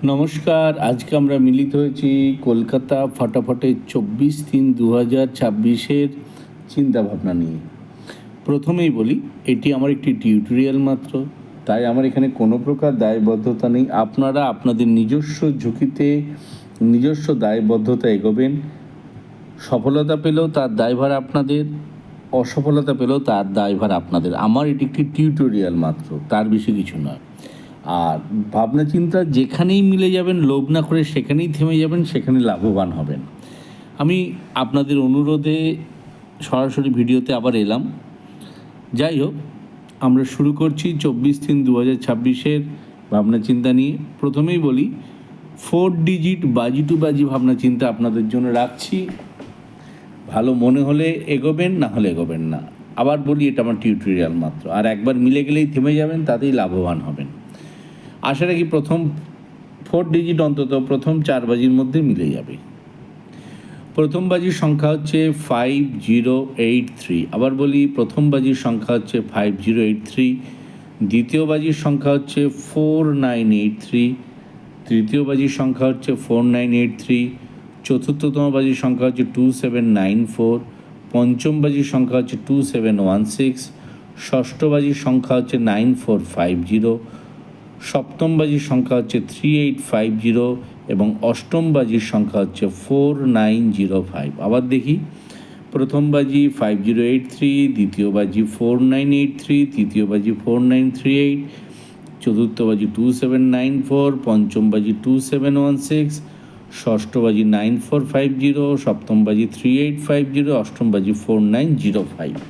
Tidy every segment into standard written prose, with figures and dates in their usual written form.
নমস্কার। আজকে আমরা মিলিত হয়েছি কলকাতা ফটাফটে 24/3/2026 চিন্তাভাবনা নিয়ে। প্রথমেই বলি, এটি আমার একটি টিউটোরিয়াল মাত্র, তাই আমার এখানে কোনো প্রকার দায়বদ্ধতা নেই। আপনারা আপনাদের নিজস্ব ঝুঁকিতে, নিজস্ব দায়বদ্ধতা এগোবেন। সফলতা পেলেও তার দায়ভার আপনাদের, অসফলতা পেলেও তার দায়ভার আপনাদের। আমার এটি একটি টিউটোরিয়াল মাত্র, তার বেশি কিছু নয়। আর ভাবনা চিন্তা যেখানেই মিলে যাবেন, লোভ না করে সেখানেই থেমে যাবেন, সেখানে লাভবান হবেন। আমি আপনাদের অনুরোধে সরাসরি ভিডিওতে আবার এলাম। যাই হোক, আমরা শুরু করছি 24/3/2026 ভাবনা চিন্তা নিয়ে। প্রথমেই বলি, 4 ডিজিট বাজি টু বাজি ভাবনা চিন্তা আপনাদের জন্য রাখছি। ভালো মনে হলে এগোবেন, না হলে এগোবেন না। আবার বলি, এটা আমার টিউটোরিয়াল মাত্র, আর একবার মিলে গেলেই থেমে যাবেন, তাতেই লাভবান হবেন। আশা রাখি প্রথম 4 ডিজিট অন্তত প্রথম 4 বাজির মধ্যে মিলে যাবে। প্রথম বাজির সংখ্যা হচ্ছে 5083। আবার বলি, প্রথম বাজির সংখ্যা হচ্ছে 5083। দ্বিতীয় বাজির সংখ্যা হচ্ছে 4983। তৃতীয় বাজির সংখ্যা হচ্ছে 4983। চতুর্থতম বাজির সংখ্যা হচ্ছে 2794। পঞ্চম বাজির সংখ্যা হচ্ছে 2716। ষষ্ঠ বাজির সংখ্যা হচ্ছে 9450। সপ্তম বাজির সংখ্যা হচ্ছে 3850 এবং অষ্টম বাজির সংখ্যা হচ্ছে 4905। আবার দেখি, প্রথম বাজি 5083, দ্বিতীয় বাজি 4983, তৃতীয় বাজি 4938, চতুর্থ বাজি 2794, পঞ্চম বাজি 2716, ষষ্ঠ বাজি 9450, সপ্তম বাজি 3850, অষ্টম বাজি 4905।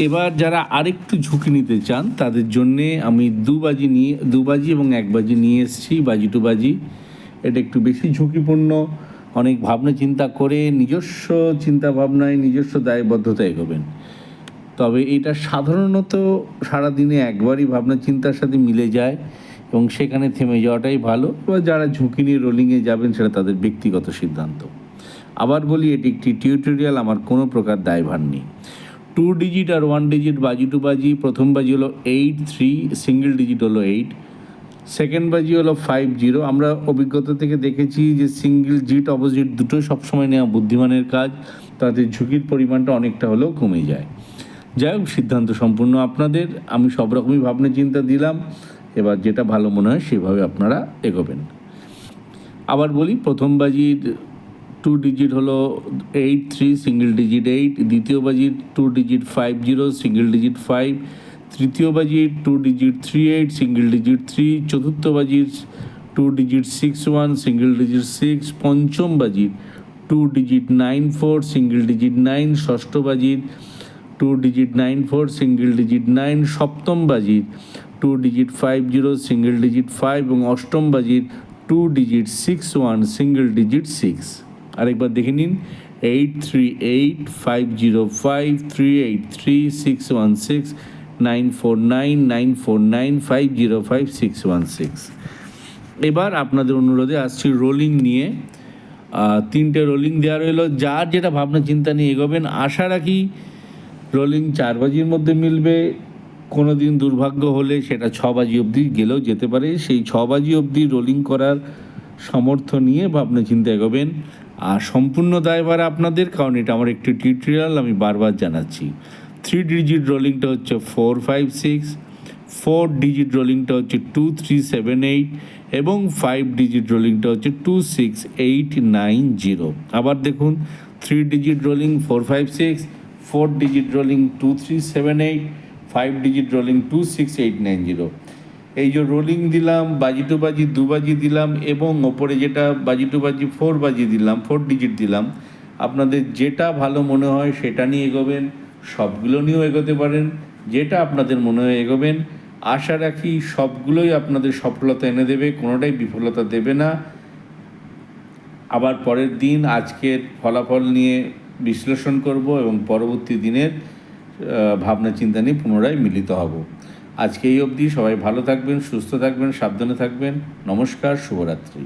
এবার যারা আরেকটু ঝুঁকি নিতে চান, তাদের জন্যে আমি দু বাজি এবং 1 বাজি নিয়ে এসেছি, বাজি টু বাজি। এটা একটু বেশি ঝুঁকিপূর্ণ। অনেক ভাবনা চিন্তা করে নিজস্ব চিন্তাভাবনায়, নিজস্ব দায়বদ্ধতা এগোবেন। তবে এটা সাধারণত সারাদিনে একবারই ভাবনা চিন্তার সাথে মিলে যায় এবং সেখানে থেমে যাওয়াটাই ভালো। এবার যারা ঝুঁকি নিয়ে রোলিংয়ে যাবেন, সেটা তাদের ব্যক্তিগত সিদ্ধান্ত। আবার বলি, এটি একটি টিউটোরিয়াল, আমার কোনো প্রকার দায়ভার নেই। 2 ডিজিট আর 1 ডিজিট বাজি টু বাজি। প্রথম বাজি হলো 83, সিঙ্গেল ডিজিট হলো 8। সেকেন্ড বাজি হলো 50। আমরা অভিজ্ঞতা থেকে দেখেছি যে সিঙ্গেল জিট অপোজিট দুটো সবসময় নেওয়া বুদ্ধিমানের কাজ, তাতে ঝুঁকির পরিমাণটা অনেকটা হলেও কমে যায়। যাই হোক, সিদ্ধান্ত সম্পূর্ণ আপনাদের। আমি সব রকমই ভাবনা চিন্তা দিলাম, এবার যেটা ভালো মনে হয় সেভাবে আপনারা এগোবেন। আবার বলি, প্রথম বাজির 2 ডিজিট হলো 83, সিঙ্গেল ডিজিট 8। দ্বিতীয় বাজির 2 ডিজিট 50, সিঙ্গেল ডিজিট 5। তৃতীয় বাজির 2 ডিজিট 38, সিঙ্গেল ডিজিট 3। চতুর্থ বাজির 2 ডিজিট 61, সিঙ্গেল ডিজিট 6। পঞ্চম বাজির 2 ডিজিট 94, সিঙ্গেল ডিজিট 9। ষষ্ঠ বাজির 2 ডিজিট 94, সিঙ্গেল ডিজিট 9। সপ্তম বাজির 2 ডিজিট 50, সিঙ্গেল ডিজিট 5 এবং অষ্টম বাজির 2 ডিজিট 61, সিঙ্গেল ডিজিট 6। আরেকবার দেখে নিন, 838505383616949949505616। এবার আপনাদের অনুরোধে আসছি রোলিং নিয়ে। 3টে রোলিং দেওয়া রইলো, যার যেটা ভাবনা চিন্তা নিয়ে এগোবেন। আশা রাখি রোলিং 4 বাজির মধ্যে মিলবে। কোনো দিন দুর্ভাগ্য হলে সেটা 6 বাজি অবধি গেলেও যেতে পারে। সেই 6 বাজি অবধি রোলিং করার সামর্থ্য নিয়ে ভাবনা চিন্তা এগোবেন। আর সম্পূর্ণ দায়ভার আপনাদের, কারণ এটা আমার একটি টিউটোরিয়াল, আমি বারবার জানাচ্ছি। 3 ডিজিট রোলিংটা হচ্ছে 456, 4 ডিজিট রোলিংটা হচ্ছে 2378 এবং 5 ডিজিট রোলিংটা হচ্ছে 26890। আবার দেখুন, 3 digit rolling 456, 4 digit rolling 2378, 5 digit rolling 26890। এই যে রোলিং দিলাম, বাজি টু বাজি 2 বাজি দিলাম এবং ওপরে যেটা বাজি টু বাজি 4 বাজি দিলাম, 4 ডিজিট দিলাম। আপনাদের যেটা ভালো মনে হয় সেটা নিয়ে এগোবেন, সবগুলো নিয়েও এগোতে পারেন, যেটা আপনাদের মনে হয় এগোবেন। আশা রাখি সবগুলোই আপনাদের সফলতা এনে দেবে, কোনোটাই বিফলতা দেবে না। আবার পরের দিন আজকের ফলাফল নিয়ে বিশ্লেষণ করব এবং পরবর্তী দিনের ভাবনা চিন্তা নিয়ে পুনরায় মিলিত হব। আজকে এই অবধি। সবাই ভালো থাকবেন, সুস্থ থাকবেন, সাবধানে থাকবেন। নমস্কার, শুভরাত্রি।